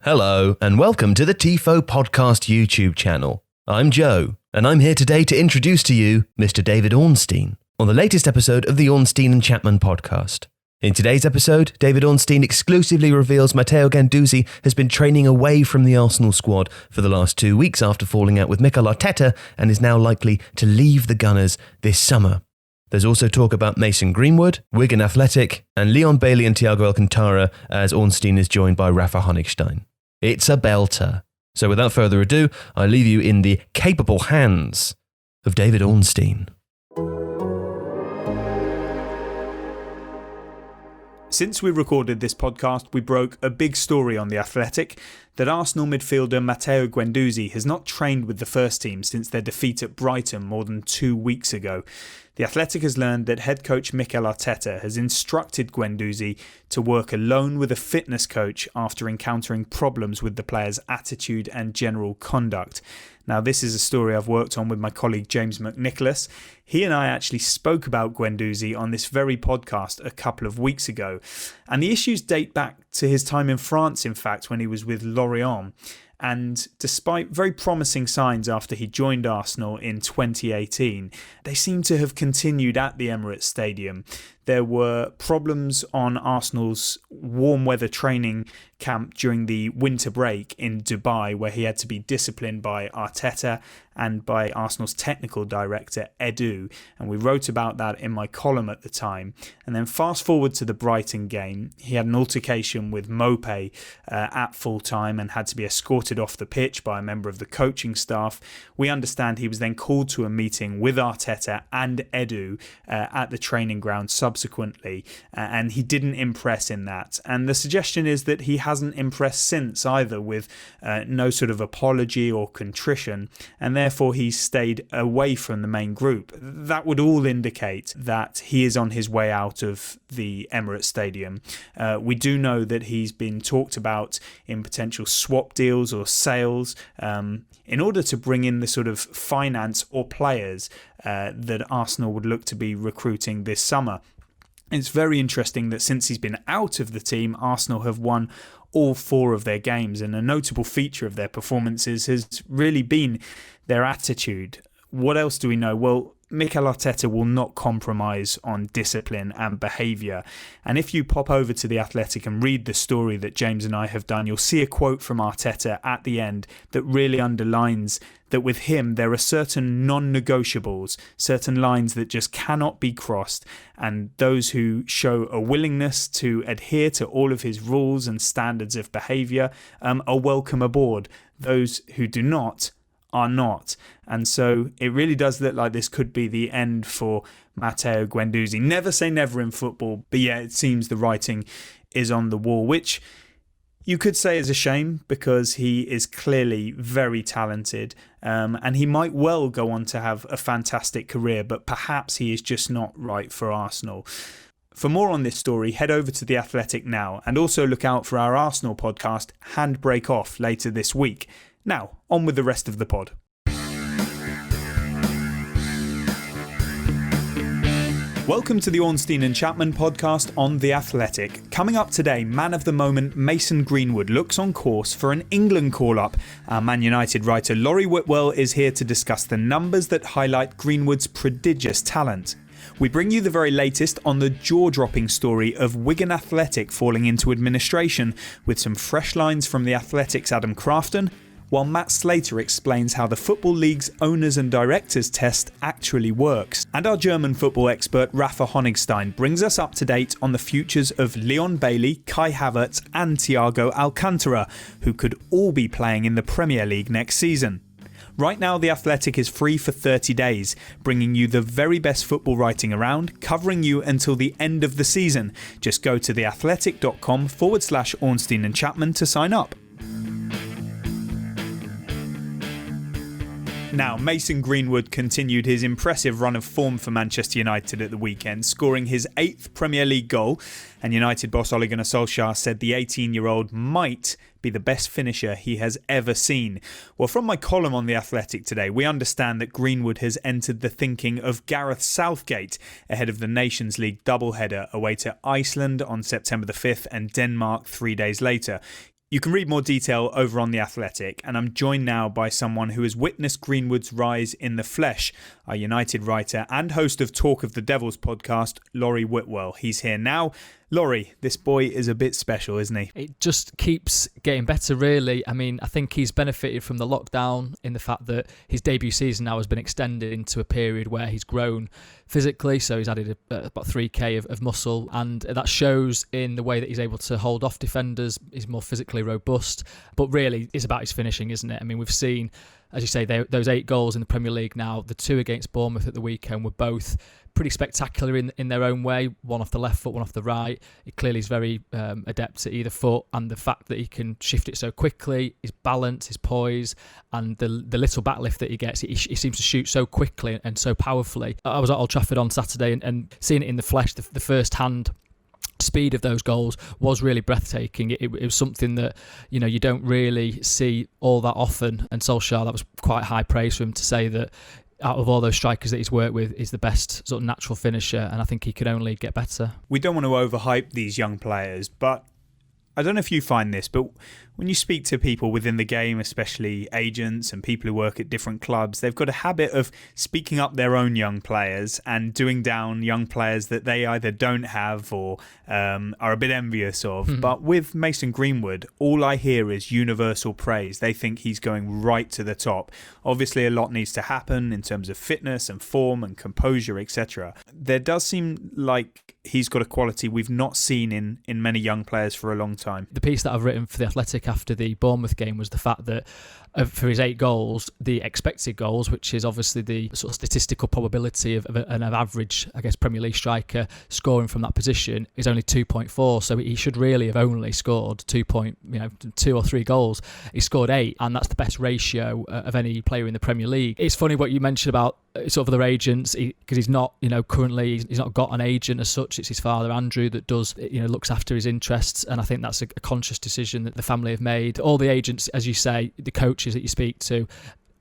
Hello, and welcome to the TIFO Podcast YouTube channel. I'm Joe, and I'm here today to introduce to you Mr. David Ornstein on the latest episode of the Ornstein Chapman Podcast. In today's episode, David Ornstein exclusively reveals Matteo Guendouzi has been training away from the Arsenal squad for the last 2 weeks after falling out with Mikel Arteta and is now likely to leave the Gunners this summer. There's also talk about Mason Greenwood, Wigan Athletic, and Leon Bailey and Thiago Alcantara as Ornstein is joined by Rafa Honigstein. It's a belter. So without further ado, I leave you in the capable hands of David Ornstein. Since we recorded this podcast, we broke a big story on The Athletic that Arsenal midfielder Matteo Guendouzi has not trained with the first team since their defeat at Brighton more than 2 weeks ago. The Athletic has learned that head coach Mikel Arteta has instructed Guendouzi to work alone with a fitness coach after encountering problems with the player's attitude and general conduct. Now, this is a story I've worked on with my colleague James McNicholas. He and I actually spoke about Guendouzi on this very podcast a couple of weeks ago. And the issues date back to his time in France, in fact, when he was with Lorient. And despite very promising signs after he joined Arsenal in 2018, they seem to have continued at the Emirates Stadium. There were problems on Arsenal's warm weather training camp during the winter break in Dubai, where he had to be disciplined by Arteta and by Arsenal's technical director, Edu. And we wrote about that in my column at the time. And then fast forward to the Brighton game, he had an altercation with Maupay at full time and had to be escorted off the pitch by a member of the coaching staff. We understand he was then called to a meeting with Arteta and Edu at the training ground subsequently, and he didn't impress in that. And the suggestion is that he hasn't impressed since either, with no sort of apology or contrition, and therefore he's stayed away from the main group. That would all indicate that he is on his way out of the Emirates Stadium. We do know that he's been talked about in potential swap deals or sales in order to bring in the sort of finance or players that Arsenal would look to be recruiting this summer. It's very interesting that since he's been out of the team, Arsenal have won all 4 of their games, and a notable feature of their performances has really been their attitude. What else do we know? Well, Mikel Arteta will not compromise on discipline and behaviour. And if you pop over to The Athletic and read the story that James and I have done, you'll see a quote from Arteta at the end that really underlines that with him there are certain non-negotiables, certain lines that just cannot be crossed, and those who show a willingness to adhere to all of his rules and standards of behaviour are welcome aboard. Those who do not are not. And so it really does look like this could be the end for Matteo Guendouzi. Never say never in football, but yeah, it seems the writing is on the wall, which you could say is a shame because he is clearly very talented, and he might well go on to have a fantastic career, but perhaps he is just not right for Arsenal. For more on this story, head over to The Athletic now, and also look out for our Arsenal podcast, Handbrake Off, later this week. Now, on with the rest of the pod. Welcome to the Ornstein Chapman Podcast on The Athletic. Coming up today, man of the moment Mason Greenwood looks on course for an England call-up. Our Man United writer Laurie Whitwell is here to discuss the numbers that highlight Greenwood's prodigious talent. We bring you the very latest on the jaw-dropping story of Wigan Athletic falling into administration, with some fresh lines from The Athletic's Adam Crafton, while Matt Slater explains how the Football League's owners and directors test actually works. And our German football expert Rafa Honigstein brings us up to date on the futures of Leon Bailey, Kai Havertz and Thiago Alcantara, who could all be playing in the Premier League next season. Right now, The Athletic is free for 30 days, bringing you the very best football writing around, covering you until the end of the season. Just go to theathletic.com/Ornstein and Chapman to sign up. Now, Mason Greenwood continued his impressive run of form for Manchester United at the weekend, scoring his 8th Premier League goal, and United boss Ole Gunnar Solskjaer said the 18-year-old might be the best finisher he has ever seen. Well, from my column on The Athletic today, we understand that Greenwood has entered the thinking of Gareth Southgate ahead of the Nations League doubleheader away to Iceland on September the 5th and Denmark 3 days later. You can read more detail over on The Athletic, and I'm joined now by someone who has witnessed Greenwood's rise in the flesh, our United writer and host of Talk of the Devils podcast, Laurie Whitwell. He's here now. Laurie, this boy is a bit special, isn't he? It just keeps getting better, really. I mean, I think he's benefited from the lockdown in the fact that his debut season now has been extended into a period where he's grown physically, so he's added about 3k of muscle, and that shows in the way that he's able to hold off defenders. He's more physically robust, but really it's about his finishing, isn't it? I mean, we've seen, as you say, those 8 goals in the Premier League now. The 2 against Bournemouth at the weekend were both pretty spectacular in their own way. One off the left foot, one off the right. It clearly is very adept at either foot, and the fact that he can shift it so quickly, his balance, his poise, and the little backlift that he gets, he seems to shoot so quickly and so powerfully. I was at Old Trafford on Saturday and seeing it in the flesh, the first hand speed of those goals was really breathtaking. It was something that, you know, you don't really see all that often, and Solskjaer, that was quite high praise for him to say that out of all those strikers that he's worked with, is the best sort of natural finisher, and I think he could only get better. We don't want to overhype these young players, but I don't know if you find this, but when you speak to people within the game, especially agents and people who work at different clubs, they've got a habit of speaking up their own young players and doing down young players that they either don't have or are a bit envious of. Mm-hmm. But with Mason Greenwood, all I hear is universal praise. They think he's going right to the top. Obviously, a lot needs to happen in terms of fitness and form and composure, etc. There does seem like he's got a quality we've not seen in many young players for a long time. The piece that I've written for The Athletic after the Bournemouth game was the fact that for his 8 goals, the expected goals, which is obviously the sort of statistical probability of an average, I guess, Premier League striker scoring from that position, is only 2.4. So he should really have only scored 2 or 3 goals. He scored 8, and that's the best ratio of any player in the Premier League. It's funny what you mentioned about sort of other agents, because he's not, currently he's not got an agent as such. It's his father Andrew that does, looks after his interests, and I think that's a conscious decision that the family have made. All the agents, as you say, the coaches that you speak to,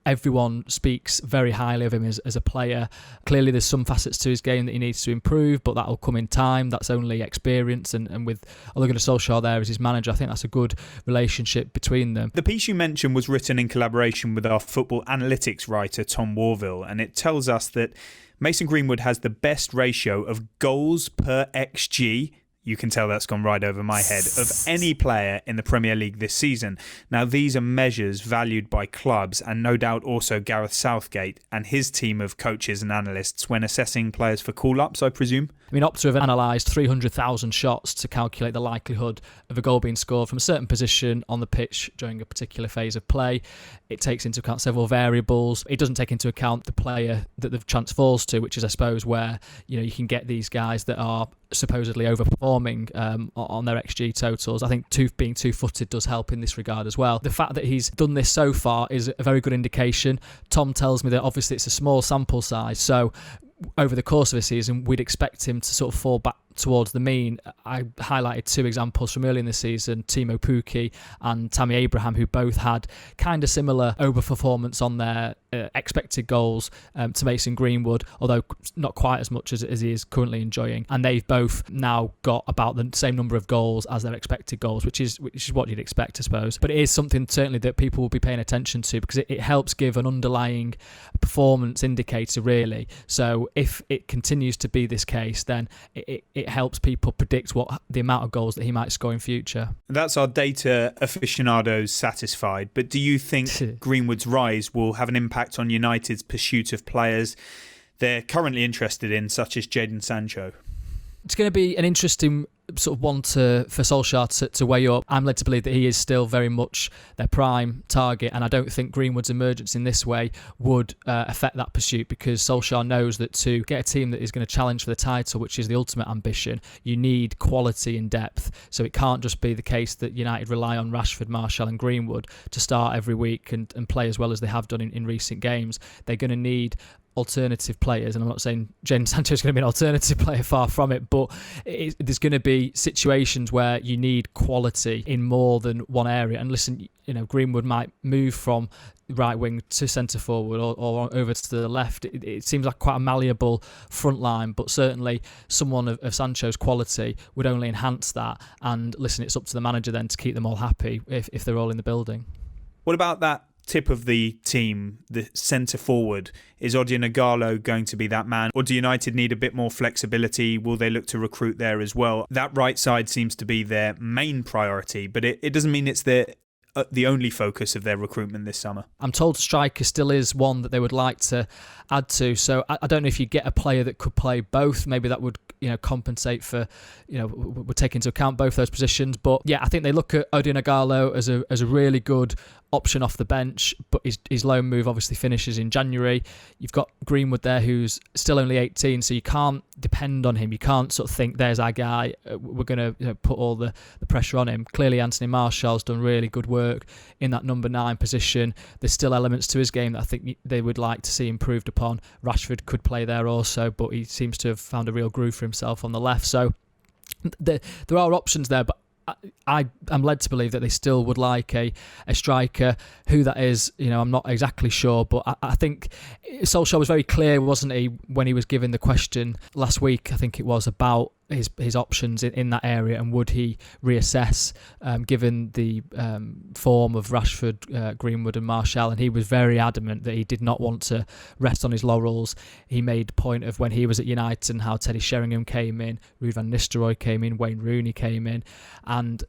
everyone speaks very highly of him as a player. Clearly there's some facets to his game that he needs to improve, but that'll come in time. That's only experience, and with Ole Gunnar Solskjaer there as his manager, I think that's a good relationship between them. The piece you mentioned was written in collaboration with our football analytics writer Tom Warville, and it tells us that Mason Greenwood has the best ratio of goals per XG. You can tell that's gone right over my head, of any player in the Premier League this season. Now, these are measures valued by clubs, and no doubt also Gareth Southgate and his team of coaches and analysts when assessing players for call-ups, I presume. I mean, Opta have analysed 300,000 shots to calculate the likelihood of a goal being scored from a certain position on the pitch during a particular phase of play. It takes into account several variables. It doesn't take into account the player that the chance falls to, which is, I suppose, where you can get these guys that are supposedly overperforming on their XG totals. I think being two-footed does help in this regard as well. The fact that he's done this so far is a very good indication. Tom tells me that obviously it's a small sample size, so over the course of a season, we'd expect him to sort of fall back towards the mean. I highlighted 2 examples from early in the season, Timo Pukki and Tammy Abraham, who both had kind of similar overperformance on their expected goals to Mason Greenwood, although not quite as much as he is currently enjoying. And they've both now got about the same number of goals as their expected goals, which is what you'd expect, I suppose. But it is something certainly that people will be paying attention to, because it helps give an underlying performance indicator, really. So if it continues to be this case, then it helps people predict what the amount of goals that he might score in future. That's our data aficionados satisfied. But do you think Greenwood's rise will have an impact on United's pursuit of players they're currently interested in, such as Jadon Sancho? It's going to be an interesting sort of one for Solskjaer to weigh up. I'm led to believe that he is still very much their prime target, and I don't think Greenwood's emergence in this way would affect that pursuit, because Solskjaer knows that to get a team that is going to challenge for the title, which is the ultimate ambition, you need quality and depth. So it can't just be the case that United rely on Rashford, Martial and Greenwood to start every week and play as well as they have done in recent games. They're going to need alternative players, and I'm not saying Jadon Sancho is going to be an alternative player, far from it, but there's going to be situations where you need quality in more than one area. And listen, Greenwood might move from right wing to centre forward or over to the left. It seems like quite a malleable front line, but certainly someone of Sancho's quality would only enhance that. And listen, it's up to the manager then to keep them all happy if they're all in the building. What about that tip of the team, the centre forward? Is Odion Ighalo going to be that man, or do United need a bit more flexibility? Will they look to recruit there as well? That right side seems to be their main priority, but it doesn't mean it's the only focus of their recruitment this summer. I'm told striker still is one that they would like to add to, so I don't know if you get a player that could play both. Maybe that would compensate for, would take into account both those positions. But yeah, I think they look at Odion Ighalo as a really good option off the bench, but his loan move obviously finishes in January. You've got Greenwood there, who's still only 18, so you can't depend on him. You can't sort of think, there's our guy, we're going to put all the pressure on him. Clearly Anthony Martial's done really good work in that number 9 position. There's still elements to his game that I think they would like to see improved upon. Rashford could play there also, but he seems to have found a real groove for himself on the left. So there are options there, but I'm led to believe that they still would like a striker. Who that is, I'm not exactly sure, but I think Solskjaer was very clear, wasn't he, when he was given the question last week, I think it was, about his options in that area, and would he reassess given the form of Rashford, Greenwood and Martial. And he was very adamant that he did not want to rest on his laurels. He made point of when he was at United and how Teddy Sheringham came in, Ruud van Nistelrooy came in, Wayne Rooney came in, and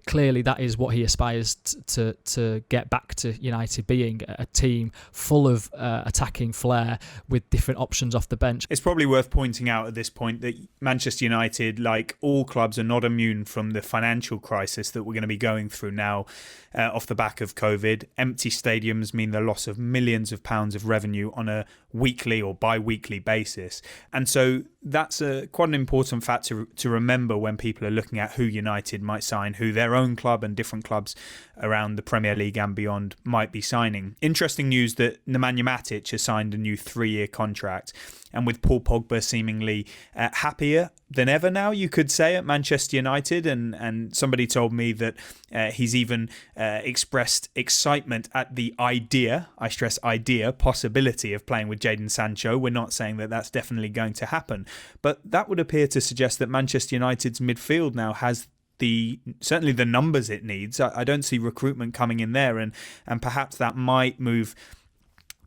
clearly that is what he aspires to get back to United, being a team full of attacking flair with different options off the bench. It's probably worth pointing out at this point that Manchester United, like all clubs, are not immune from the financial crisis that we're going to be going through now off the back of COVID. Empty stadiums mean the loss of millions of pounds of revenue on a weekly or bi-weekly basis. And so that's quite an important fact to remember when people are looking at who United might sign, who their own club and different clubs around the Premier League and beyond might be signing. Interesting news that Nemanja Matic has signed a new 3-year contract, and with Paul Pogba seemingly happier than ever now, you could say, at Manchester United, and somebody told me that he's even expressed excitement at the idea, I stress idea, possibility of playing with Jadon Sancho. We're not saying that that's definitely going to happen, but that would appear to suggest that Manchester United's midfield now has certainly the numbers it needs. I don't see recruitment coming in there, and perhaps that might move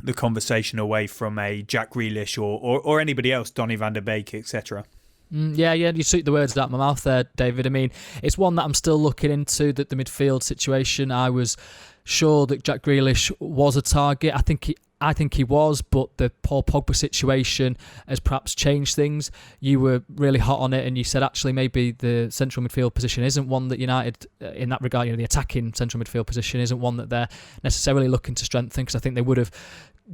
the conversation away from a Jack Grealish or anybody else, Donny van der Beek, etc. Yeah, you took the words out of my mouth there, David. I mean, it's one that I'm still looking into, that the midfield situation. I was sure that Jack Grealish was a target. I think he was, but the Paul Pogba situation has perhaps changed things. You were really hot on it, and you said actually maybe the central midfield position isn't one that United, in that regard, the attacking central midfield position isn't one that they're necessarily looking to strengthen, because I think they would have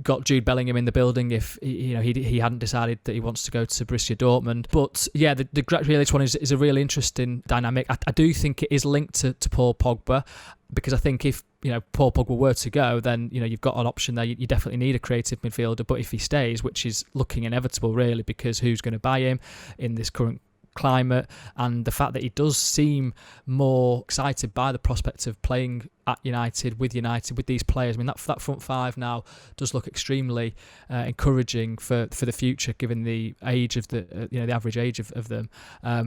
got Jude Bellingham in the building if he hadn't decided that he wants to go to Borussia Dortmund. But yeah, the Grealish one is a really interesting dynamic. I do think it is linked to Paul Pogba, because I think if Paul Pogba were to go, then you've got an option there. You definitely need a creative midfielder. But if he stays, which is looking inevitable really, because who's going to buy him in this current climate, and the fact that he does seem more excited by the prospect of playing at United with these players. I mean, that front five now does look extremely encouraging for the future, given the age of the average age of them.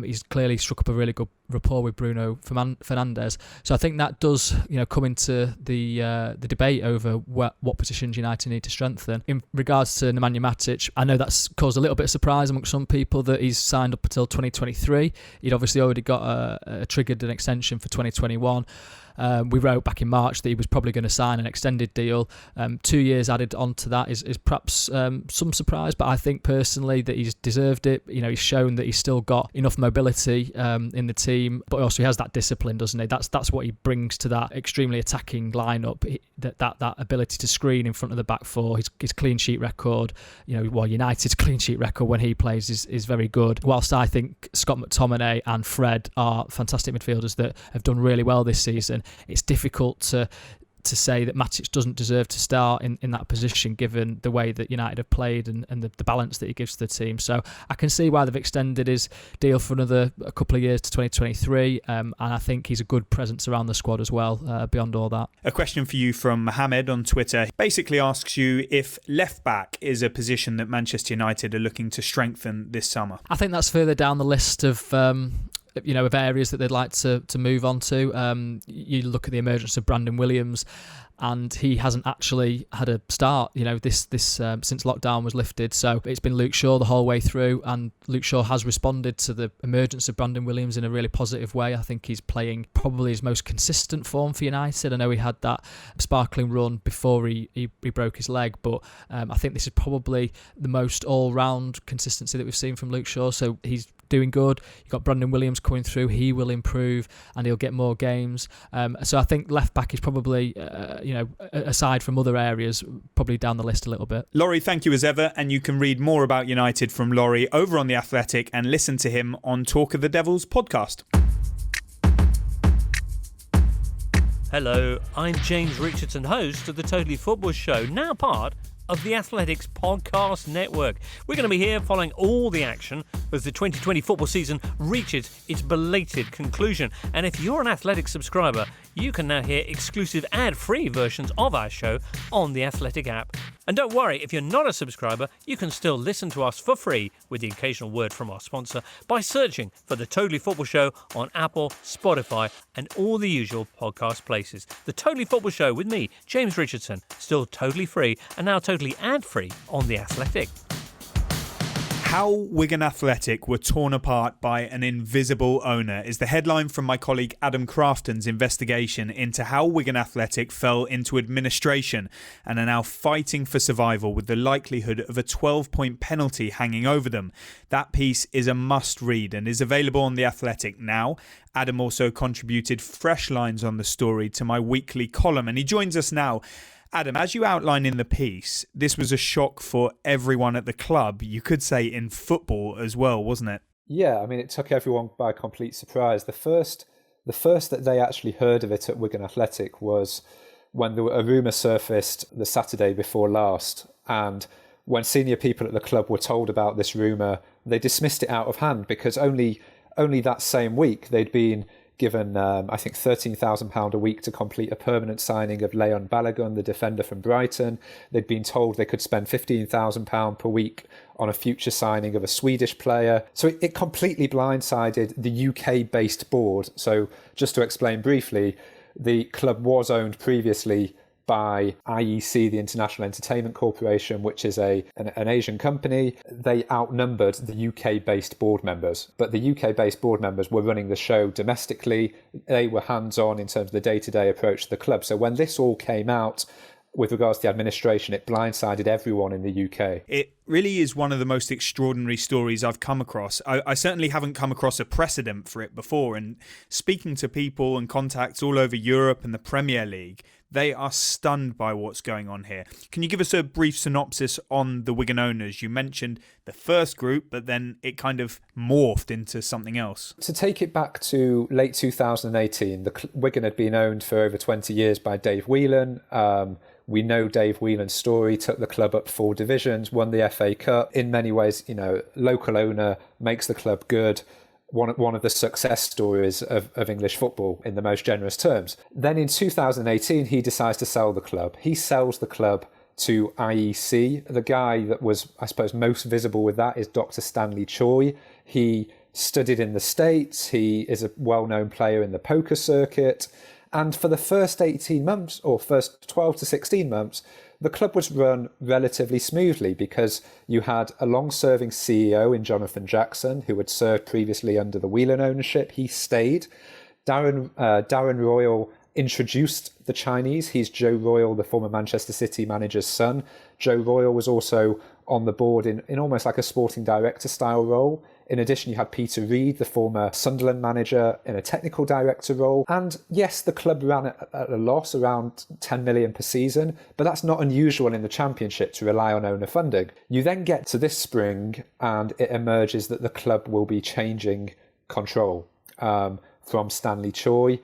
He's clearly struck up a really good rapport with Bruno Fernandes. So I think that does come into the debate over what positions United need to strengthen. In regards to Nemanja Matic, I know that's caused a little bit of surprise amongst some people that he's signed up until 2023. He'd obviously already got triggered an extension for 2021. We wrote back in March that he was probably going to sign an extended deal. 2 years added onto that is perhaps some surprise, but I think personally that he's deserved it. He's shown that he's still got enough mobility in the team, but also he has that discipline, doesn't he? That's what he brings to that extremely attacking lineup. That ability to screen in front of the back four. His clean sheet record, United's clean sheet record when he plays is very good. Whilst I think Scott McTominay and Fred are fantastic midfielders that have done really well this season, it's difficult to to say that Matic doesn't deserve to start in that position given the way that United have played and the balance that he gives to the team. So I can see why they've extended his deal for a couple of years to 2023, and I think he's a good presence around the squad as well, beyond all that. A question for you from Mohammed on Twitter basically asks you if left back is a position that Manchester United are looking to strengthen this summer. I think that's further down the list of of areas that they'd like to move on to. You look at the emergence of Brandon Williams, and he hasn't actually had a start, this since lockdown was lifted. So it's been Luke Shaw the whole way through, and Luke Shaw has responded to the emergence of Brandon Williams in a really positive way. I think he's playing probably his most consistent form for United. I know he had that sparkling run before he broke his leg, but I think this is probably the most all-round consistency that we've seen from Luke Shaw. So he's doing good. You've got Brandon Williams coming through. He will improve and he'll get more games. So I think left back is probably, aside from other areas, probably down the list a little bit. Laurie, thank you as ever. And you can read more about United from Laurie over on The Athletic and listen to him on Talk of the Devils podcast. Hello, I'm James Richardson, host of the Totally Football Show, now part of the Athletics Podcast Network. We're going to be here following all the action as the 2020 football season reaches its belated conclusion. And if you're an Athletics subscriber, you can now hear exclusive ad-free versions of our show on the Athletic app. And don't worry, if you're not a subscriber, you can still listen to us for free with the occasional word from our sponsor by searching for the Totally Football Show on Apple, Spotify and all the usual podcast places. The Totally Football Show with me, James Richardson, still totally free and now totally ad-free on The Athletic. How Wigan Athletic were torn apart by an invisible owner is the headline from my colleague Adam Crafton's investigation into how Wigan Athletic fell into administration and are now fighting for survival with the likelihood of a 12-point penalty hanging over them. That piece is a must-read and is available on The Athletic now. Adam also contributed fresh lines on the story to my weekly column, and he joins us now. Adam, as you outline in the piece, this was a shock for everyone at the club. You could say in football as well, wasn't it? Yeah, I mean, it took everyone by complete surprise. The first that they actually heard of it at Wigan Athletic was when a rumour surfaced the Saturday before last. And when senior people at the club were told about this rumour, they dismissed it out of hand because only that same week they'd been given, I think, £13,000 a week to complete a permanent signing of Leon Balogun, the defender from Brighton. They'd been told they could spend £15,000 per week on a future signing of a Swedish player. So it completely blindsided the UK-based board. So just to explain briefly, the club was owned previously by IEC, the International Entertainment Corporation, which is an Asian company. They outnumbered the UK-based board members, but the UK-based board members were running the show domestically. They were hands-on in terms of the day-to-day approach to the club. So when this all came out, with regards to the administration, it blindsided everyone in the UK. It really is one of the most extraordinary stories I've come across. I certainly haven't come across a precedent for it before. And speaking to people and contacts all over Europe and the Premier League, they are stunned by what's going on here. Can you give us a brief synopsis on the Wigan owners? You mentioned the first group, but then it kind of morphed into something else. To take it back to late 2018, Wigan had been owned for over 20 years by Dave Whelan. We know Dave Whelan's story, took the club up 4 divisions, won the FA Cup. In many ways, local owner makes the club good. One of the success stories of English football in the most generous terms. Then in 2018, he decides to sell the club. He sells the club to IEC. The guy that was, I suppose, most visible with that is Dr. Stanley Choi. He studied in the States. He is a well-known player in the poker circuit. And for the first 18 months, or first 12 to 16 months, the club was run relatively smoothly because you had a long-serving CEO in Jonathan Jackson, who had served previously under the Whelan ownership. He stayed. Darren Royal introduced the Chinese. He's Joe Royal, the former Manchester City manager's son. Joe Royal was also on the board in almost like a sporting director style role. In addition, you had Peter Reid, the former Sunderland manager, in a technical director role. And yes, the club ran at a loss, around 10 million per season, but that's not unusual in the Championship to rely on owner funding. You then get to this spring and it emerges that the club will be changing control from Stanley Choi.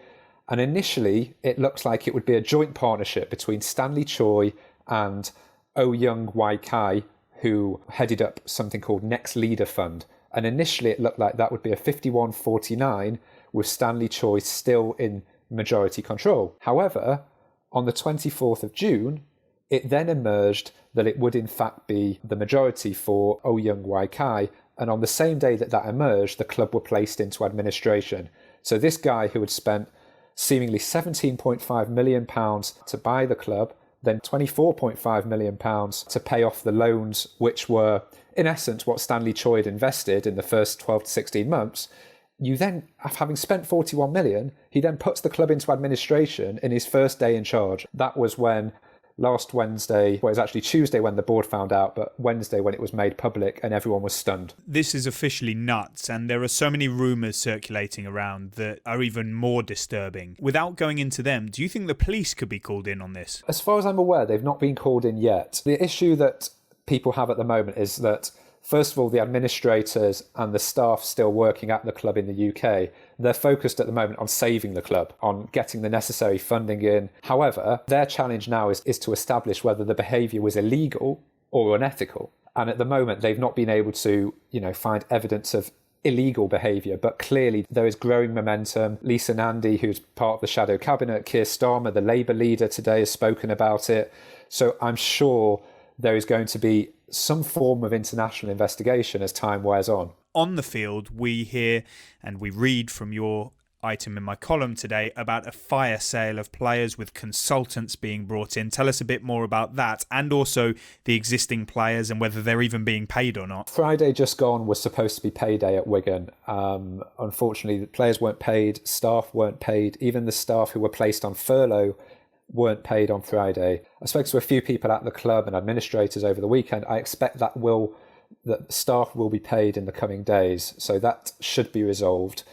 And initially, it looks like it would be a joint partnership between Stanley Choi and Oh Young Wai Kai, who headed up something called Next Leader Fund. And initially, it looked like that would be a 51-49 with Stanley Choi still in majority control. However, on the 24th of June, it then emerged that it would in fact be the majority for Oh Young Wai Kai. And on the same day that that emerged, the club were placed into administration. So this guy who had spent seemingly £17.5 million to buy the club, then £24.5 million to pay off the loans, which were, in essence, what Stanley Choi had invested in the first 12 to 16 months. You then, having spent 41 million, he then puts the club into administration in his first day in charge. That was when last Wednesday, well, it was actually Tuesday when the board found out, but Wednesday when it was made public and everyone was stunned. This is officially nuts, and there are so many rumours circulating around that are even more disturbing. Without going into them, do you think the police could be called in on this? As far as I'm aware, they've not been called in yet. The issue that people have at the moment is that, first of all, the administrators and the staff still working at the club in the UK, they're focused at the moment on saving the club, on getting the necessary funding in. However, their challenge now is to establish whether the behaviour was illegal or unethical. And at the moment, they've not been able to, find evidence of illegal behaviour, but clearly there is growing momentum. Lisa Nandy, who's part of the shadow cabinet, Keir Starmer, the Labour leader today, has spoken about it. So I'm sure there is going to be some form of international investigation as time wears on. On the field, we hear and we read from your item in my column today about a fire sale of players with consultants being brought in. Tell us a bit more about that, and also the existing players and whether they're even being paid or not. Friday just gone was supposed to be payday at Wigan. Unfortunately, the players weren't paid, staff weren't paid, even the staff who were placed on furlough weren't paid on Friday. I spoke to a few people at the club and administrators over the weekend. I expect that staff will be paid in the coming days, so that should be resolved.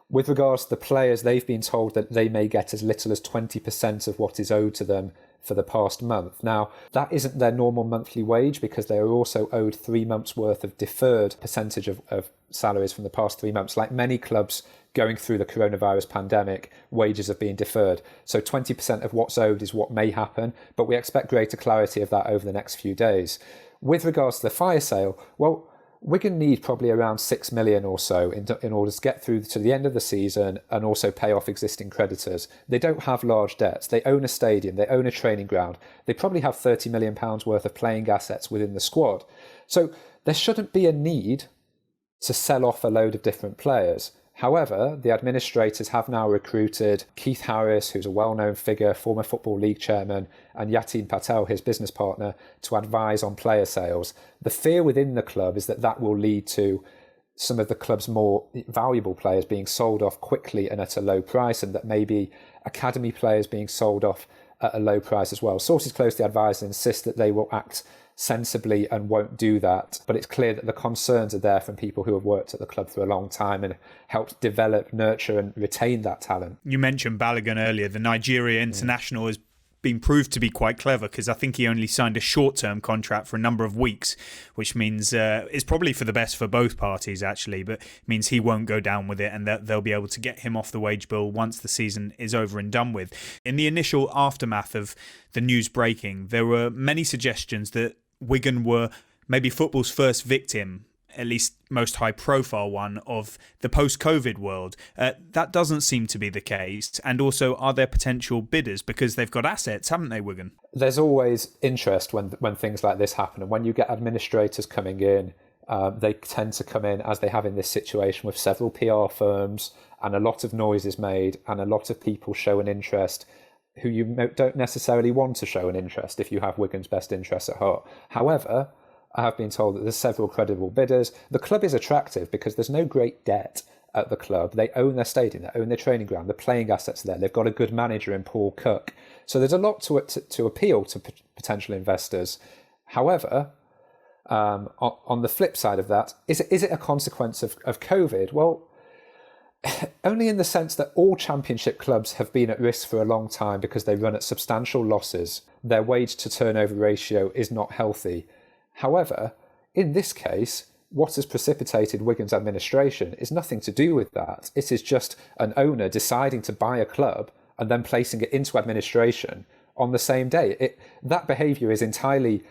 With regards to the players, they've been told that they may get as little as 20% of what is owed to them for the past month. Now, that isn't their normal monthly wage because they are also owed 3 months' worth of deferred percentage of salaries from the past 3 months. Like many clubs going through the coronavirus pandemic, wages have been deferred. So 20% of what's owed is what may happen, but we expect greater clarity of that over the next few days. With regards to the fire sale, well, Wigan need probably around 6 million or so in order to get through to the end of the season and also pay off existing creditors. They don't have large debts. They own a stadium. They own a training ground. They probably have £30 million worth of playing assets within the squad. So there shouldn't be a need to sell off a load of different players. However, the administrators have now recruited Keith Harris, who's a well-known figure, former Football League chairman, and Yatin Patel, his business partner, to advise on player sales. The fear within the club is that will lead to some of the club's more valuable players being sold off quickly and at a low price, and that maybe academy players being sold off at a low price as well. Sources close to the advisor insist that they will act sensibly and won't do that, but it's clear that the concerns are there from people who have worked at the club for a long time and helped develop, nurture and retain that talent. You mentioned Balogun earlier. The Nigeria international has been proved to be quite clever because I think he only signed a short-term contract for a number of weeks, which means it's probably for the best for both parties actually, but means he won't go down with it and that they'll be able to get him off the wage bill once the season is over and done with. In the initial aftermath of the news breaking, there were many suggestions that Wigan were maybe football's first victim, at least most high-profile one, of the post-COVID world. That doesn't seem to be the case. And also, are there potential bidders? Because they've got assets, haven't they, Wigan? There's always interest when things like this happen. And when you get administrators coming in, they tend to come in, as they have in this situation, with several PR firms, and a lot of noise is made, and a lot of people show an interest who you don't necessarily want to show an interest if you have Wigan's best interests at heart. However, I have been told that there's several credible bidders. The club is attractive because there's no great debt at the club. They own their stadium, they own their training ground, the playing assets are there. They've got a good manager in Paul Cook. So there's a lot to appeal to potential investors. However, on the flip side of that, is it a consequence of COVID? Well, only in the sense that all championship clubs have been at risk for a long time because they run at substantial losses. Their wage to turnover ratio is not healthy. However, in this case, what has precipitated Wigan's administration is nothing to do with that. It is just an owner deciding to buy a club and then placing it into administration on the same day. That behaviour is entirely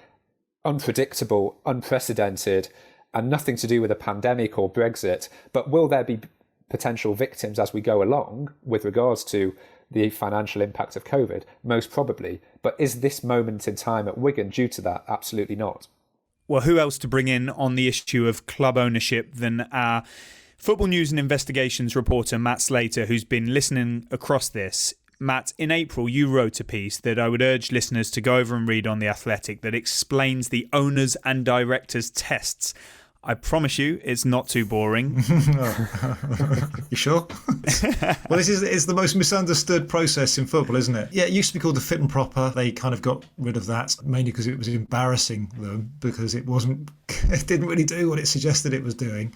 unpredictable, unprecedented, and nothing to do with a pandemic or Brexit. But will there be potential victims as we go along with regards to the financial impact of COVID? Most probably. But is this moment in time at Wigan due to that? Absolutely not. Well, who else to bring in on the issue of club ownership than our football news and investigations reporter, Matt Slater, who's been listening across this. Matt, in April, you wrote a piece that I would urge listeners to go over and read on The Athletic that explains the owners and directors' tests. I promise you, it's not too boring. You sure? Well, it's the most misunderstood process in football, isn't it? Yeah, it used to be called the fit and proper. They kind of got rid of that, mainly because it was embarrassing them, because it didn't really do what it suggested it was doing.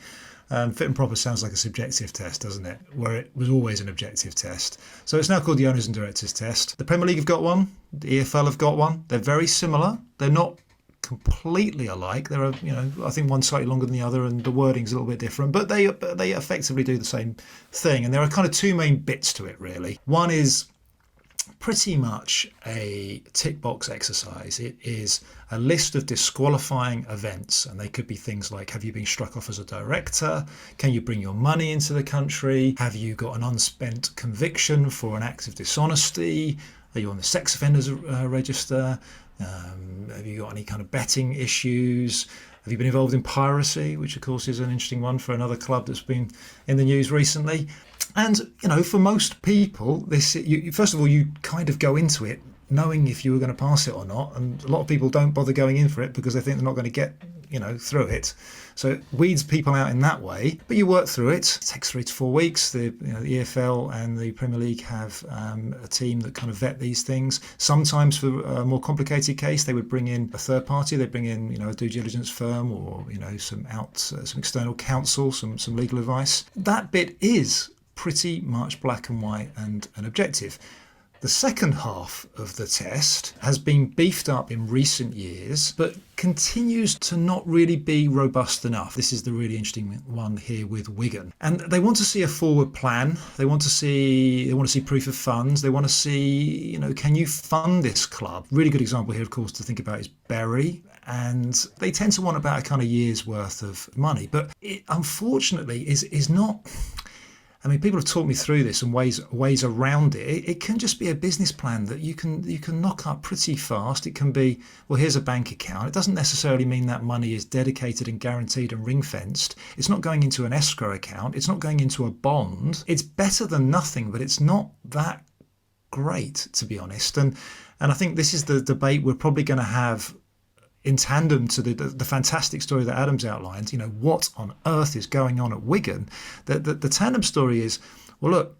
Fit and proper sounds like a subjective test, doesn't it? Where it was always an objective test. So it's now called the owners and directors test. The Premier League have got one. The EFL have got one. They're very similar. They're not completely alike. There are, I think one slightly longer than the other, and the wording's a little bit different, but they effectively do the same thing. And there are kind of two main bits to it, really. One is pretty much a tick box exercise. It is a list of disqualifying events, and they could be things like: have you been struck off as a director? Can you bring your money into the country? Have you got an unspent conviction for an act of dishonesty? Are you on the sex offenders register? Have you got any kind of betting issues? Have you been involved in piracy, which of course is an interesting one for another club that's been in the news recently? And, for most people, first of all, you kind of go into it knowing if you were going to pass it or not. And a lot of people don't bother going in for it because they think they're not going to get, through it. So it weeds people out in that way. But you work through it. It takes 3 to 4 weeks. The EFL and the Premier League have a team that kind of vet these things. Sometimes for a more complicated case, they would bring in a third party. They bring in, a due diligence firm or, some external counsel, some legal advice. That bit is pretty much black and white and objective. The second half of the test has been beefed up in recent years, but continues to not really be robust enough. This is the really interesting one here with Wigan. And they want to see a forward plan. They want to see proof of funds. They want to see, can you fund this club? Really good example here, of course, to think about is Bury. And they tend to want about a kind of year's worth of money. But it, unfortunately, is not... people have taught me through this and ways around it. It can just be a business plan that you can knock up pretty fast. It can be, well, here's a bank account. It doesn't necessarily mean that money is dedicated and guaranteed and ring-fenced. It's not going into an escrow account. It's not going into a bond. It's better than nothing, but it's not that great, to be honest. And I think this is the debate we're probably going to have in tandem to the fantastic story that Adam's outlined. What on earth is going on at Wigan? The tandem story is, well, look,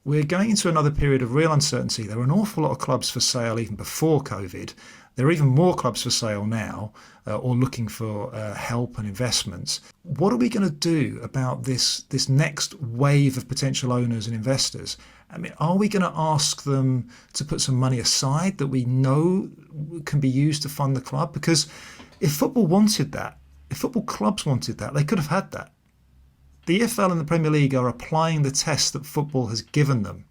we're going into another period of real uncertainty. There were an awful lot of clubs for sale even before COVID. There are even more clubs for sale now, or looking for help and investments. What are we going to do about this next wave of potential owners and investors? Are we going to ask them to put some money aside that we know can be used to fund the club? Because if football wanted that, if football clubs wanted that, they could have had that. The EFL and the Premier League are applying the test that football has given them.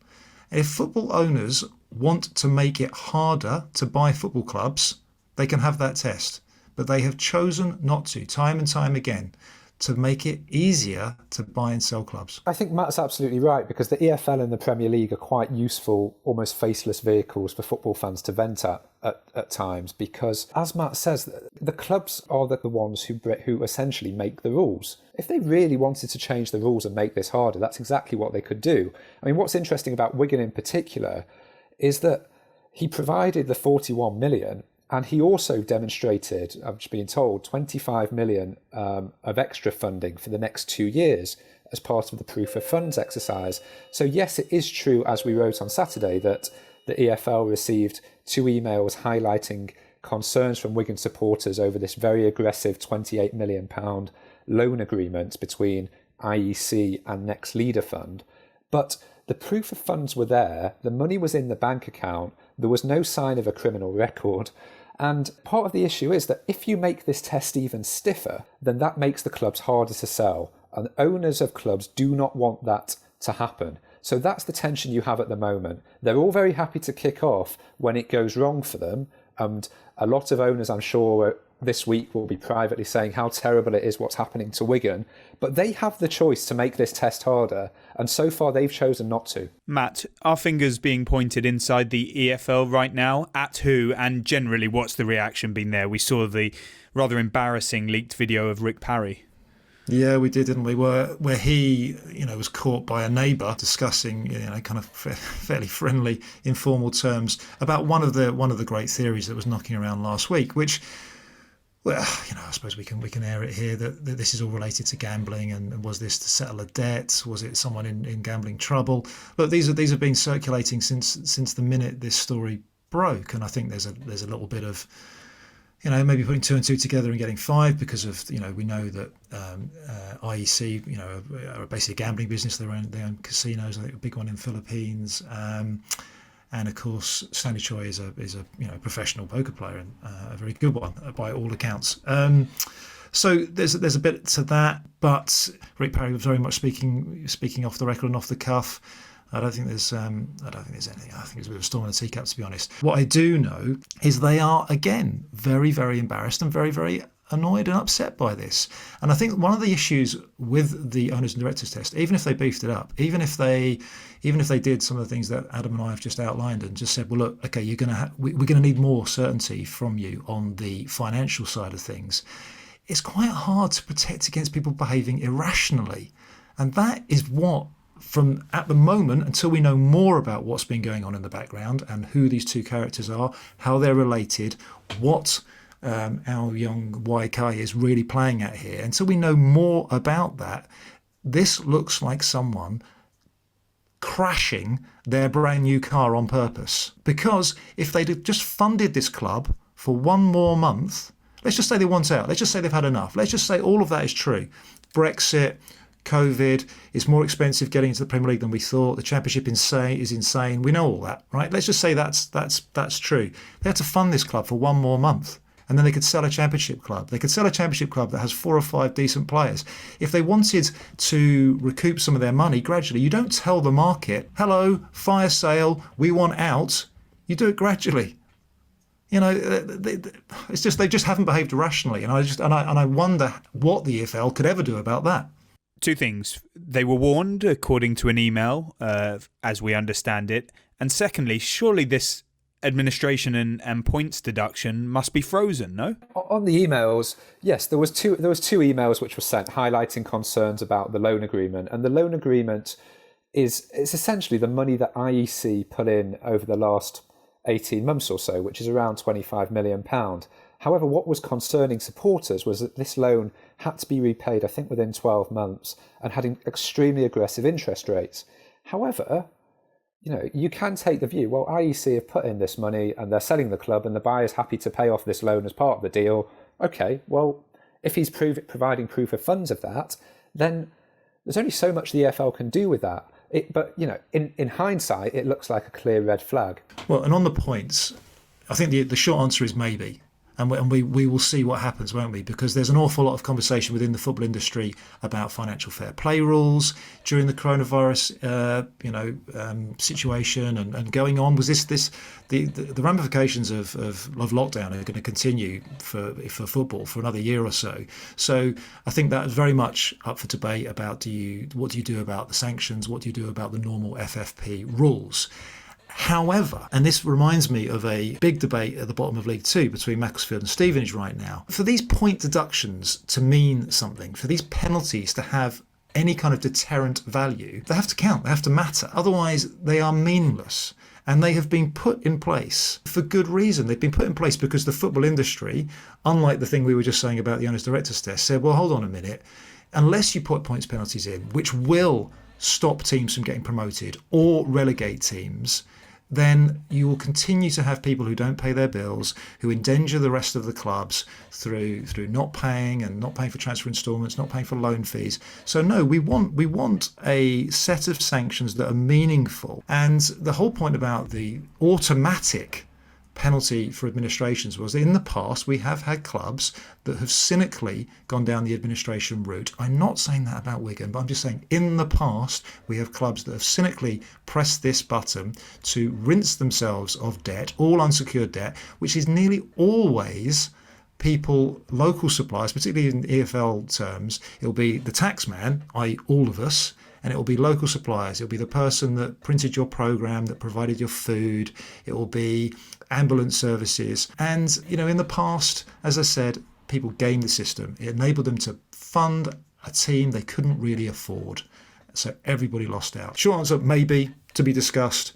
And if football owners want to make it harder to buy football clubs, they can have that test. But they have chosen not to, time and time again, to make it easier to buy and sell clubs. I think Matt's absolutely right, because the EFL and the Premier League are quite useful, almost faceless vehicles for football fans to vent at times, because, as Matt says, the clubs are the ones who essentially make the rules. If they really wanted to change the rules and make this harder, that's exactly what they could do. What's interesting about Wigan in particular is that he provided the 41 million, and he also demonstrated, I've just been told, 25 million of extra funding for the next 2 years as part of the proof of funds exercise. So yes, it is true, as we wrote on Saturday, that the EFL received 2 emails highlighting concerns from Wigan supporters over this very aggressive £28 million loan agreement between IEC and Next Leader Fund. But the proof of funds were there, the money was in the bank account, there was no sign of a criminal record. And part of the issue is that if you make this test even stiffer, then that makes the clubs harder to sell. And owners of clubs do not want that to happen. So that's the tension you have at the moment. They're all very happy to kick off when it goes wrong for them. And a lot of owners, I'm sure, this week will be privately saying how terrible it is what's happening to Wigan. But they have the choice to make this test harder. And so far, they've chosen not to. Matt, are fingers being pointed inside the EFL right now? At who? And generally, what's the reaction been there? We saw the rather embarrassing leaked video of Rick Parry. Yeah, we did, didn't we? Where he, was caught by a neighbour discussing, kind of fairly friendly, informal terms about one of the great theories that was knocking around last week, which, well, I suppose we can air it here that this is all related to gambling, and was this to settle a debt? Was it someone in gambling trouble? Look, these have been circulating since the minute this story broke, and I think there's a little bit of, maybe putting two and two together and getting five because of, we know that IEC, are basically a gambling business. They own casinos, I think a big one in Philippines. And of course, Stanley Choi is a professional poker player, and a very good one by all accounts. So there's a bit to that, but Rick Parry was very much speaking off the record and off the cuff. I don't think there's anything. I think it's a bit of a storm in a teacup, to be honest. What I do know is they are, again, very, very embarrassed and very, very annoyed and upset by this. And I think one of the issues with the owners and directors test, even if they beefed it up, even if they did some of the things that Adam and I have just outlined and just said, well, look, okay, we're going to need more certainty from you on the financial side of things. It's quite hard to protect against people behaving irrationally, and that is what. From at the moment, until we know more about what's been going on in the background and who these two characters are, how they're related, what our young YK is really playing at here, until we know more about that, this looks like someone crashing their brand new car on purpose. Because if they'd have just funded this club for one more month, let's just say they want out, let's just say they've had enough, let's just say all of that is true. Brexit, COVID, it's more expensive getting into the Premier League than we thought. The Championship is insane. We know all that, right? Let's just say that's true. They had to fund this club for one more month, and then they could sell a Championship club. They could sell a Championship club that has 4 or 5 decent players. If they wanted to recoup some of their money gradually, you don't tell the market, hello, fire sale, we want out. You do it gradually. It's just they just haven't behaved rationally, and I wonder what the EFL could ever do about that. Two things. They were warned, according to an email, as we understand it. And secondly, surely this administration and points deduction must be frozen, no? On the emails, yes, there was two emails which were sent highlighting concerns about the loan agreement. And the loan agreement it's essentially the money that IEC put in over the last 18 months or so, which is around £25 million. However, what was concerning supporters was that this loan had to be repaid, I think, within 12 months and had extremely aggressive interest rates. However, you can take the view, well, IEC have put in this money and they're selling the club and the buyer's happy to pay off this loan as part of the deal. Okay, well, if he's providing proof of funds of that, then there's only so much the EFL can do with that. But in hindsight, it looks like a clear red flag. Well, and on the points, I think the short answer is maybe. And we will see what happens, won't we? Because there's an awful lot of conversation within the football industry about financial fair play rules during the coronavirus, situation and going on. Was the ramifications of lockdown are going to continue for football for another year or so? So I think that is very much up for debate about what do you do about the sanctions? What do you do about the normal FFP rules? However, and this reminds me of a big debate at the bottom of League Two between Macclesfield and Stevenage right now. For these point deductions to mean something, for these penalties to have any kind of deterrent value, they have to count, they have to matter. Otherwise, they are meaningless. And they have been put in place for good reason. They've been put in place because the football industry, unlike the thing we were just saying about the owners' directors test, said, well, hold on a minute, unless you put points penalties in, which will stop teams from getting promoted or relegate teams, then you will continue to have people who don't pay their bills, who endanger the rest of the clubs through not paying for transfer instalments, not paying for loan fees. So no, we want a set of sanctions that are meaningful. And the whole point about the automatic penalty for administrations was in the past we have had clubs that have cynically gone down the administration route. I'm not saying that about Wigan, but I'm just saying in the past we have clubs that have cynically pressed this button to rinse themselves of debt, all unsecured debt, which is nearly always people, local suppliers, particularly in EFL terms. It'll be the tax man, i.e. all of us, and it will be local suppliers. It'll be the person that printed your programme, that provided your food. It will be ambulance services. And, in the past, as I said, people gamed the system. It enabled them to fund a team they couldn't really afford. So everybody lost out. Short answer, maybe, to be discussed.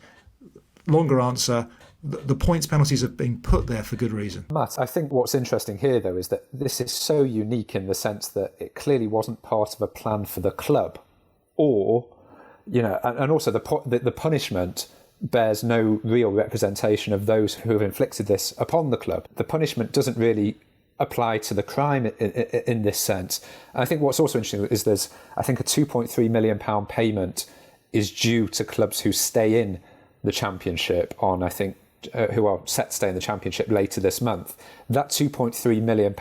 Longer answer, the points penalties have been put there for good reason. Matt, I think what's interesting here, though, is that this is so unique in the sense that it clearly wasn't part of a plan for the club. Or, and also the punishment bears no real representation of those who have inflicted this upon the club. The punishment doesn't really apply to the crime in this sense. And I think what's also interesting is there's, I think, a £2.3 million payment is due to clubs who stay in the Championship on, I think, who are set to stay in the Championship later this month. That £2.3 million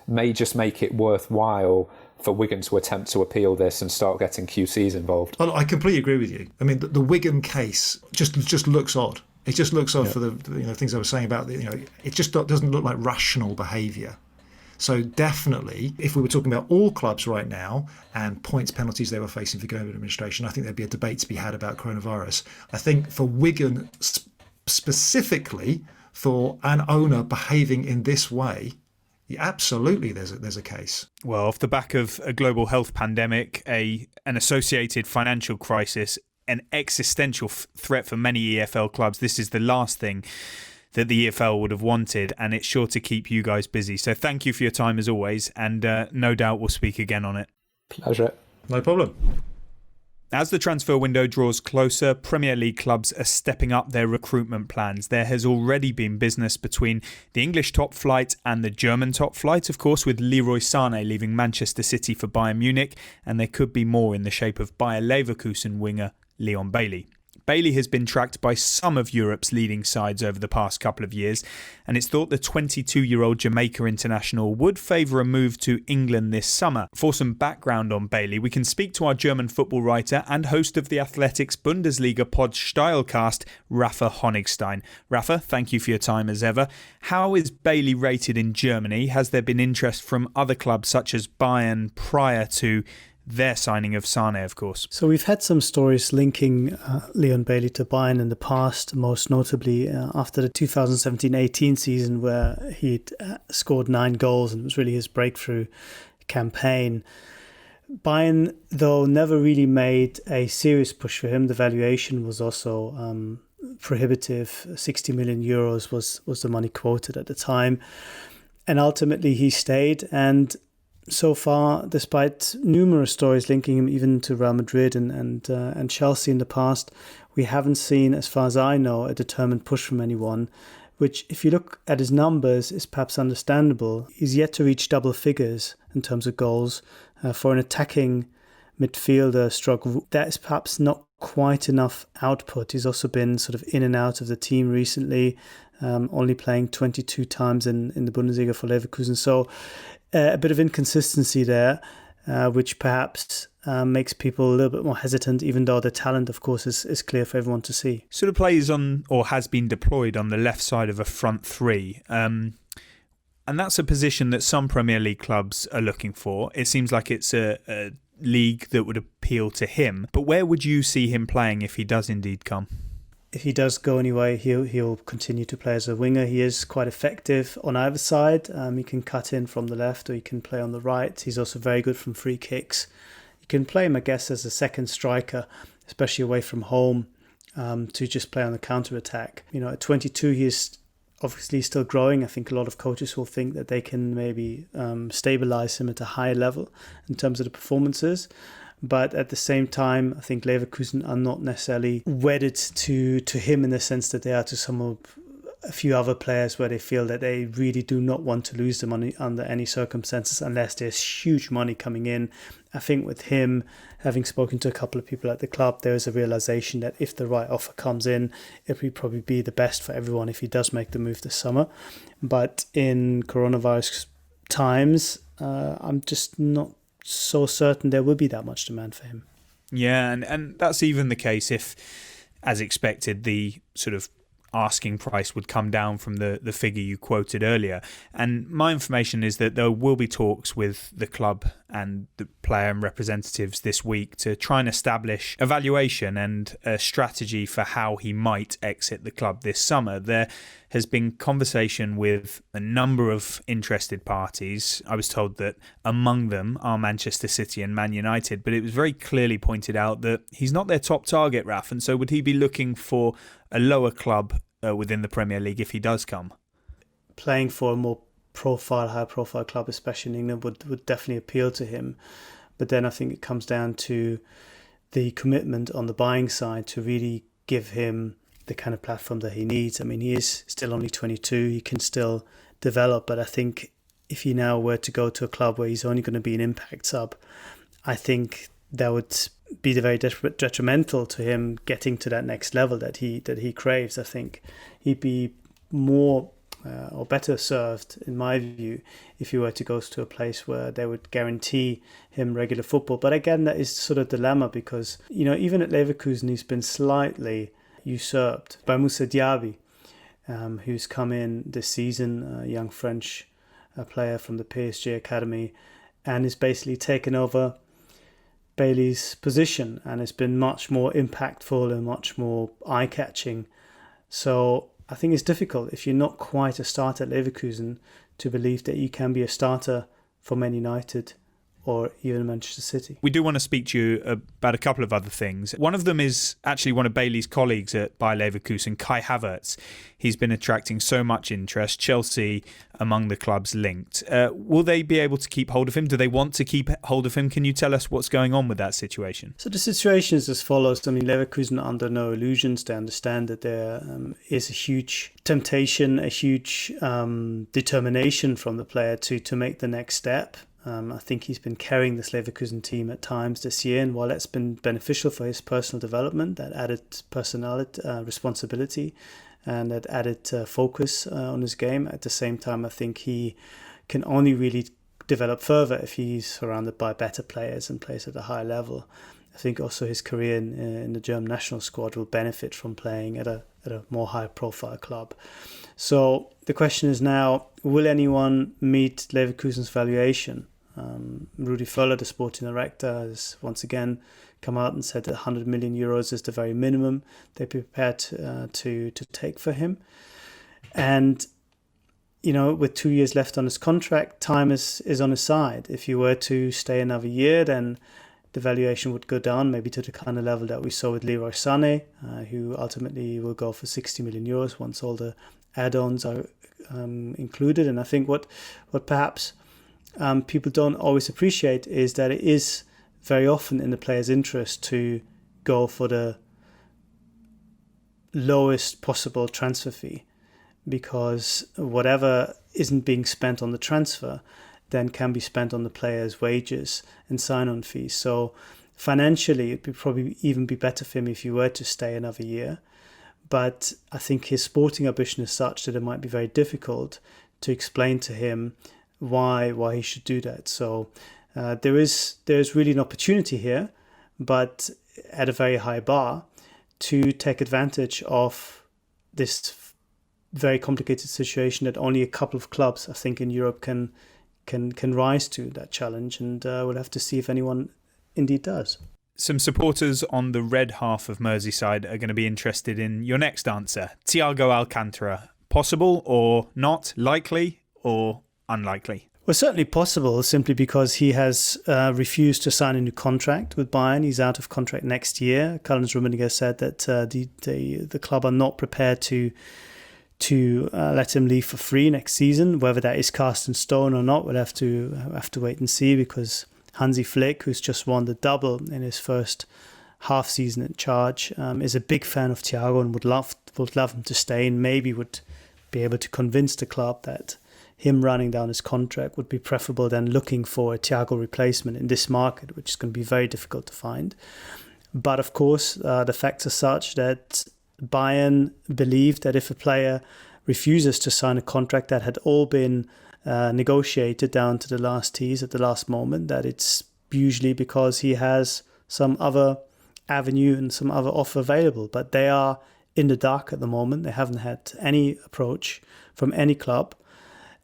may just make it worthwhile for Wigan to attempt to appeal this and start getting QCs involved. Well, I completely agree with you. I mean, the Wigan case just looks odd. It just looks odd for the things I was saying about it just doesn't look like rational behaviour. So definitely, if we were talking about all clubs right now and points penalties they were facing for going to administration, I think there'd be a debate to be had about coronavirus. I think for Wigan specifically, for an owner behaving in this way, absolutely there's a case. Well, off the back of a global health pandemic, an associated financial crisis, an existential threat for many EFL clubs, this is the last thing that the EFL would have wanted, and it's sure to keep you guys busy. So thank you for your time as always, and no doubt we'll speak again on it. Pleasure. No problem. As the transfer window draws closer, Premier League clubs are stepping up their recruitment plans. There has already been business between the English top flight and the German top flight, of course, with Leroy Sané leaving Manchester City for Bayern Munich, and there could be more in the shape of Bayer Leverkusen winger Leon Bailey. Bailey has been tracked by some of Europe's leading sides over the past couple of years, and it's thought the 22-year-old Jamaica international would favour a move to England this summer. For some background on Bailey, we can speak to our German football writer and host of the Athletic's Bundesliga pod Steilcast, Rafa Honigstein. Rafa, thank you for your time as ever. How is Bailey rated in Germany? Has there been interest from other clubs such as Bayern prior to their signing of Sané, of course? So we've had some stories linking Leon Bailey to Bayern in the past, most notably after the 2017-18 season where he'd scored 9 goals and it was really his breakthrough campaign. Bayern, though, never really made a serious push for him. The valuation was also prohibitive. 60 million euros was the money quoted at the time. And ultimately he stayed, and so far, despite numerous stories linking him even to Real Madrid and Chelsea in the past, we haven't seen, as far as I know, a determined push from anyone, which, if you look at his numbers, is perhaps understandable. He's yet to reach double figures in terms of goals. For an attacking midfielder stroke, that is perhaps not quite enough output. He's also been sort of in and out of the team recently, only playing 22 times in the Bundesliga for Leverkusen. So a bit of inconsistency there, which perhaps makes people a little bit more hesitant, even though the talent, of course, is clear for everyone to see. Sort of plays on, or has been deployed on the left side of a front three. And that's a position that some Premier League clubs are looking for. It seems like it's a league that would appeal to him. But where would you see him playing if he does indeed come? If he does go anyway, he'll continue to play as a winger. He is quite effective on either side. He can cut in from the left or he can play on the right. He's also very good from free kicks. You can play him, I guess, as a second striker, especially away from home, to just play on the counter-attack. At 22, he is obviously still growing. I think a lot of coaches will think that they can maybe stabilise him at a higher level in terms of the performances. But at the same time, I think Leverkusen are not necessarily wedded to him in the sense that they are to some of a few other players where they feel that they really do not want to lose them under any circumstances unless there's huge money coming in. I think with him, having spoken to a couple of people at the club, there is a realization that if the right offer comes in, it would probably be the best for everyone if he does make the move this summer. But in coronavirus times, I'm just not so certain there will be that much demand for him. Yeah, and that's even the case if, as expected, the sort of asking price would come down from the figure you quoted earlier. And my information is that there will be talks with the club and the player and representatives this week to try and establish a valuation and a strategy for how he might exit the club this summer. There has been conversation with a number of interested parties. I was told that among them are Manchester City and Man United, but it was very clearly pointed out that he's not their top target, Raf, and so would he be looking for a lower club within the Premier League if he does come? Playing for a more high-profile club, especially in England, would definitely appeal to him. But then I think it comes down to the commitment on the buying side to really give him the kind of platform that he needs. I mean, he is still only 22, he can still develop, but I think if he now were to go to a club where he's only going to be an impact sub, I think that would be very detrimental to him getting to that next level that he craves. I think he'd be more or better served, in my view, if he were to go to a place where they would guarantee him regular football. But again, that is sort of a dilemma because, even at Leverkusen, he's been slightly usurped by Moussa Diaby, who's come in this season, a young French player from the PSG Academy, and is basically taken over Bailey's position and has been much more impactful and much more eye-catching. So I think it's difficult if you're not quite a starter at Leverkusen to believe that you can be a starter for Man United or even Manchester City. We do want to speak to you about a couple of other things. One of them is actually one of Bailey's colleagues at Bayer Leverkusen, Kai Havertz. He's been attracting so much interest. Chelsea among the clubs linked. Will they be able to keep hold of him? Do they want to keep hold of him? Can you tell us what's going on with that situation? So the situation is as follows. I mean, Leverkusen are under no illusions. They understand that there is a huge temptation, a huge determination from the player to make the next step. I think he's been carrying this Leverkusen team at times this year, and while that's been beneficial for his personal development, that added personality, responsibility, and that added focus on his game, at the same time, I think he can only really develop further if he's surrounded by better players and plays at a high level. I think also his career in the German national squad will benefit from playing at a more high-profile club. So the question is now, will anyone meet Leverkusen's valuation? Rudi Völler, the sporting director, has once again come out and said that 100 million euros is the very minimum they're prepared to take for him. And, with 2 years left on his contract, time is on his side. If he were to stay another year, then the valuation would go down maybe to the kind of level that we saw with Leroy Sané, who ultimately will go for 60 million euros once all the add-ons are included. And I think what perhaps people don't always appreciate is that it is very often in the player's interest to go for the lowest possible transfer fee, because whatever isn't being spent on the transfer then can be spent on the player's wages and sign-on fees. So financially, it would probably even be better for him if he were to stay another year. But I think his sporting ambition is such that it might be very difficult to explain to him why he should do that. So there is really an opportunity here, but at a very high bar, to take advantage of this very complicated situation that only a couple of clubs, I think, in Europe can rise to that challenge, and we'll have to see if anyone indeed does. Some supporters on the red half of Merseyside are going to be interested in your next answer. Thiago Alcantara, possible or not? Likely or unlikely? Well, certainly possible, simply because he has refused to sign a new contract with Bayern. He's out of contract next year. Karl-Heinz Rummenigge said that the club are not prepared to let him leave for free next season. Whether that is cast in stone or not, we'll have to wait and see, because Hansi Flick, who's just won the double in his first half season in charge, is a big fan of Thiago and would love him to stay, and maybe would be able to convince the club that him running down his contract would be preferable than looking for a Thiago replacement in this market, which is going to be very difficult to find. But of course, the facts are such that Bayern believe that if a player refuses to sign a contract that had all been negotiated down to the last T's at the last moment, that it's usually because he has some other avenue and some other offer available. But they are in the dark at the moment. They haven't had any approach from any club.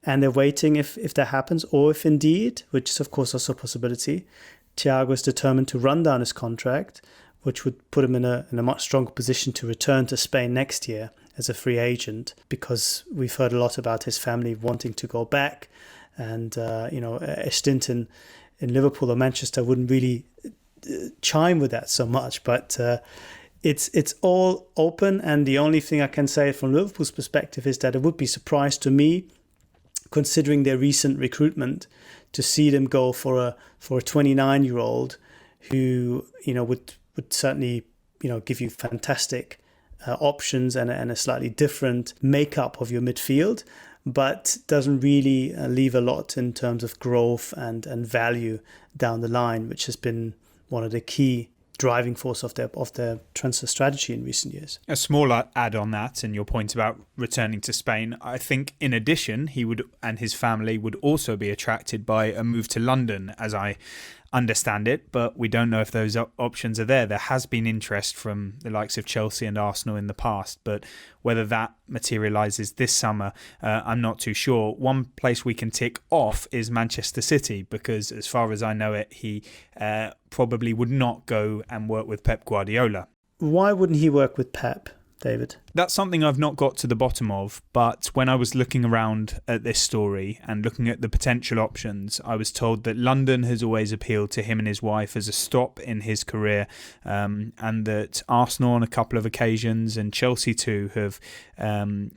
And they're waiting if that happens, or if indeed, which is of course also a possibility, Thiago is determined to run down his contract, which would put him in a much stronger position to return to Spain next year as a free agent, because we've heard a lot about his family wanting to go back, and a stint in Liverpool or Manchester wouldn't really chime with that so much. But it's all open, and the only thing I can say from Liverpool's perspective is that it would be a surprise to me, considering their recent recruitment, to see them go for a 29-year-old who would certainly give you fantastic options and a slightly different makeup of your midfield, but doesn't really leave a lot in terms of growth and value down the line, which has been one of the key driving force of their transfer strategy in recent years. A small add on that, and your point about returning to Spain, I think in addition he would and his family would also be attracted by a move to London, as I understand it, but we don't know if those options are there. There has been interest from the likes of Chelsea and Arsenal in the past, but whether that materialises this summer, I'm not too sure. One place we can tick off is Manchester City, because as far as I know it, he probably would not go and work with Pep Guardiola. Why wouldn't he work with Pep, David? That's something I've not got to the bottom of, but when I was looking around at this story and looking at the potential options, I was told that London has always appealed to him and his wife as a stop in his career, and that Arsenal on a couple of occasions and Chelsea too have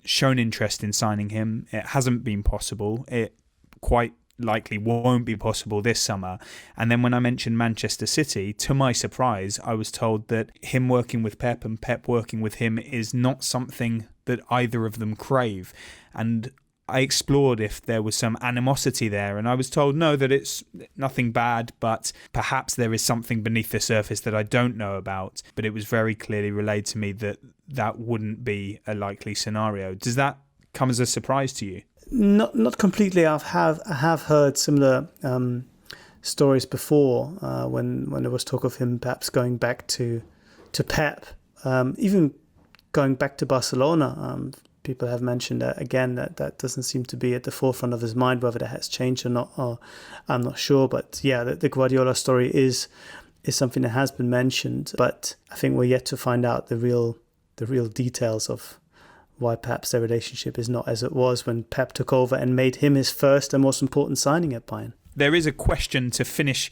shown interest in signing him. It hasn't been possible. It quite likely won't be possible this summer. And then when I mentioned Manchester City, to my surprise, I was told that him working with Pep and Pep working with him is not something that either of them crave. And I explored if there was some animosity there, and I was told no, that it's nothing bad, but perhaps there is something beneath the surface that I don't know about. But it was very clearly relayed to me that that wouldn't be a likely scenario. Does that come as a surprise to you? Not completely. I have heard similar stories before when there was talk of him perhaps going back to Pep, even going back to Barcelona. People have mentioned that again. That doesn't seem to be at the forefront of his mind. Whether that has changed or not, I'm not sure. But yeah, the Guardiola story is something that has been mentioned. But I think we're yet to find out the real details of why perhaps their relationship is not as it was when Pep took over and made him his first and most important signing at Bayern. There is a question to finish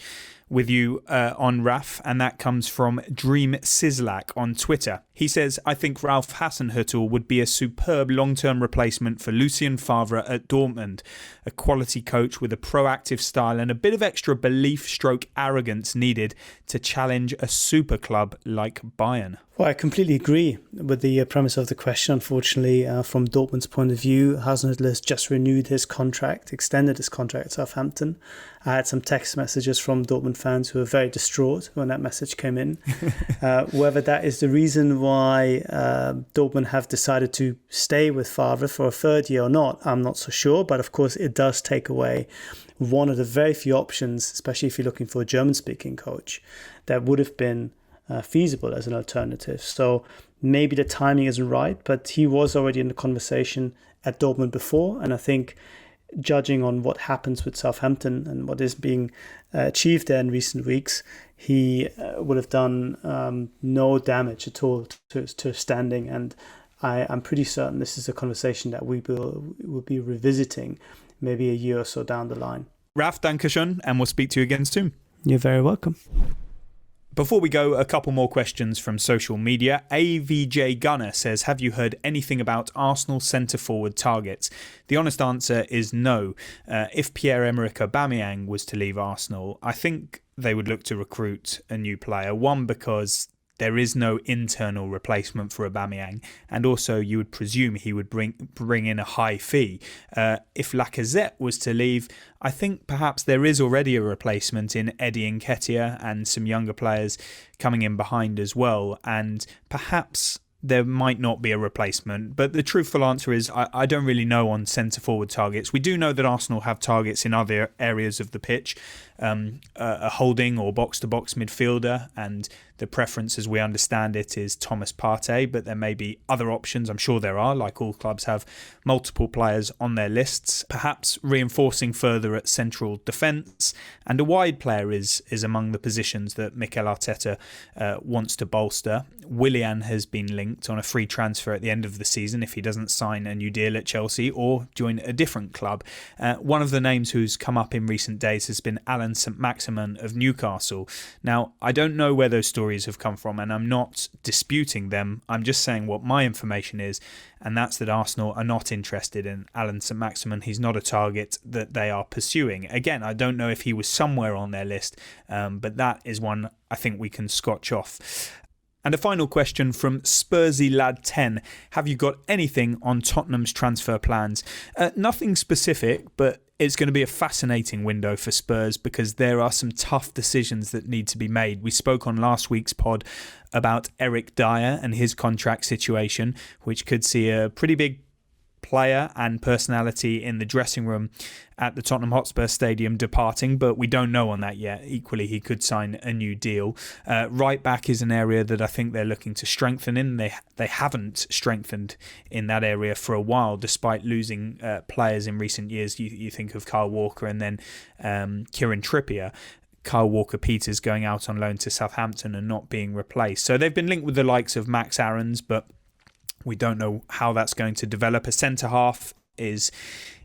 with you on Raf, and that comes from Dream Sislak on Twitter. He says, I think Ralph Hasenhüttl would be a superb long-term replacement for Lucien Favre at Dortmund, a quality coach with a proactive style and a bit of extra belief/arrogance needed to challenge a super club like Bayern. Well, I completely agree with the premise of the question. Unfortunately, from Dortmund's point of view, Hasenhüttl has just renewed his contract, extended his contract at Southampton. I had some text messages from Dortmund fans who were very distraught when that message came in. Whether that is the reason why Dortmund have decided to stay with Favre for a third year or not, I'm not so sure. But of course, it does take away one of the very few options, especially if you're looking for a German-speaking coach, that would have been feasible as an alternative. So maybe the timing isn't right, but he was already in the conversation at Dortmund before, and I think judging on what happens with Southampton and what is being achieved there in recent weeks, he would have done no damage at all to standing, and I'm pretty certain this is a conversation that we will be revisiting maybe a year or so down the line. Raf, dankeschön, and we'll speak to you again soon. You're very welcome. Before we go, a couple more questions from social media. AVJ Gunner says, have you heard anything about Arsenal centre-forward targets? The honest answer is no. If Pierre-Emile Aubameyang was to leave Arsenal, I think they would look to recruit a new player. One, because there is no internal replacement for Aubameyang, and also you would presume he would bring in a high fee. If Lacazette was to leave, I think perhaps there is already a replacement in Eddie Nketiah and some younger players coming in behind as well, and perhaps there might not be a replacement. But the truthful answer is I don't really know on centre-forward targets. We do know that Arsenal have targets in other areas of the pitch, a holding or box-to-box midfielder, and the preference, as we understand it, is Thomas Partey, but there may be other options. I'm sure there are, like all clubs have multiple players on their lists. Perhaps reinforcing further at central defence, and a wide player is among the positions that Mikel Arteta wants to bolster. Willian has been linked on a free transfer at the end of the season if he doesn't sign a new deal at Chelsea or join a different club. One of the names who's come up in recent days has been Alan St-Maximin of Newcastle. Now, I don't know where those stories have come from, and I'm not disputing them. I'm just saying what my information is, and that's that Arsenal are not interested in Alan St-Maximin. He's not a target that they are pursuing. Again, I don't know if he was somewhere on their list, but that is one I think we can scotch off. And a final question from Spursy Lad 10. Have you got anything on Tottenham's transfer plans? Nothing specific, but it's going to be a fascinating window for Spurs because there are some tough decisions that need to be made. We spoke on last week's pod about Eric Dyer and his contract situation, which could see a pretty big player and personality in the dressing room at the Tottenham Hotspur Stadium departing, but we don't know on that yet. Equally, he could sign a new deal. Right back is an area that I think they're looking to strengthen in. They haven't strengthened in that area for a while, despite losing players in recent years. You think of Kyle Walker and then Kieran Trippier. Kyle Walker-Peters going out on loan to Southampton and not being replaced. So they've been linked with the likes of Max Aarons, but we don't know how that's going to develop. A centre-half is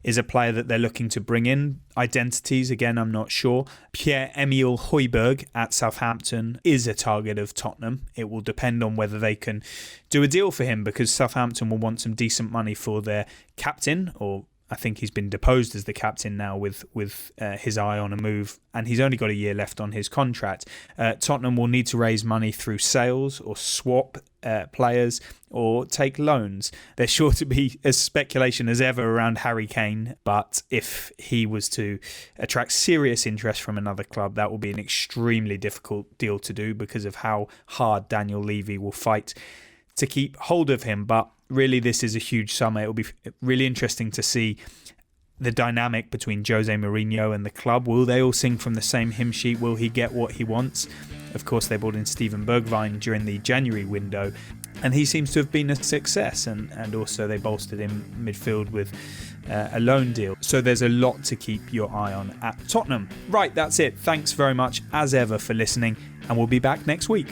a player that they're looking to bring in. Identities, again, I'm not sure. Pierre-Emile Hojbjerg at Southampton is a target of Tottenham. It will depend on whether they can do a deal for him, because Southampton will want some decent money for their captain, or I think he's been deposed as the captain now with his eye on a move, and he's only got a year left on his contract. Tottenham will need to raise money through sales or swap players or take loans. There's sure to be as speculation as ever around Harry Kane, but if he was to attract serious interest from another club, that will be an extremely difficult deal to do because of how hard Daniel Levy will fight to keep hold of him. But really, this is a huge summer. It will be really interesting to see the dynamic between Jose Mourinho and the club. Will they all sing from the same hymn sheet? Will he get what he wants? Of course, they brought in Steven Bergwijn during the January window, and he seems to have been a success. And also they bolstered in midfield with a loan deal. So there's a lot to keep your eye on at Tottenham. Right, that's it. Thanks very much, as ever, for listening, and we'll be back next week.